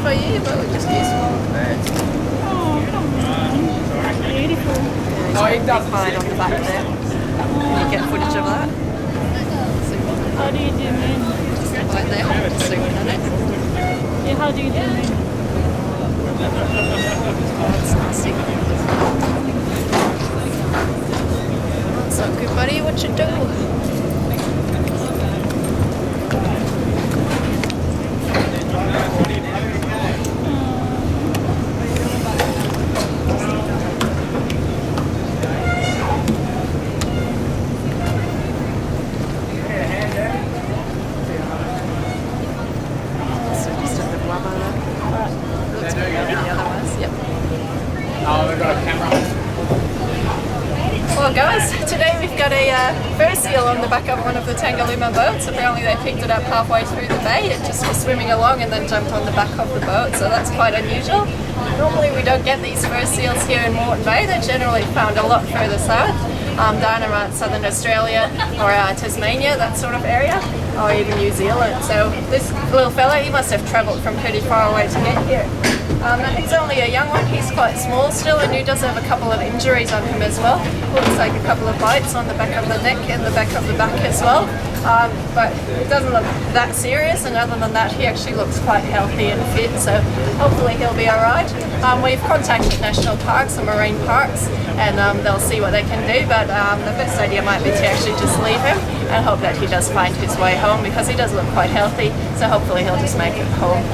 for you, but we just use smaller birds. Oh, come on. Beautiful. Yeah, he's got a big bite on the back there. Can you get footage of that? How do you zoom in? Just right there, just zoom in on it. Yeah, how do you zoom in? Oh, it's nasty. What's up, good buddy? What you do? So just a bit blubber there. Looks better than the other ones. Yep. Oh, we've got a camera. Well guys, today we've got a fur seal on the back of one of the Tangalooma boats. Apparently they picked it up halfway through the bay. It just was swimming along and then jumped on the back of the boat, so that's quite unusual. Normally we don't get these fur seals here in Moreton Bay. They're generally found a lot further south, down around southern Australia or Tasmania, that sort of area, or even New Zealand. So this little fella, he must have travelled from pretty far away to get here. And he's only a young one, he's quite small still, and he does have a couple of injuries on him as well. Looks like a couple of bites on the back of the neck and the back of the back as well. But it doesn't look that serious, and other than that he actually looks quite healthy and fit, so hopefully he'll be alright. We've contacted national parks and marine parks, and they'll see what they can do, but the best idea might be to actually just leave him and hope that he does find his way home, because he does look quite healthy, so hopefully he'll just make it home.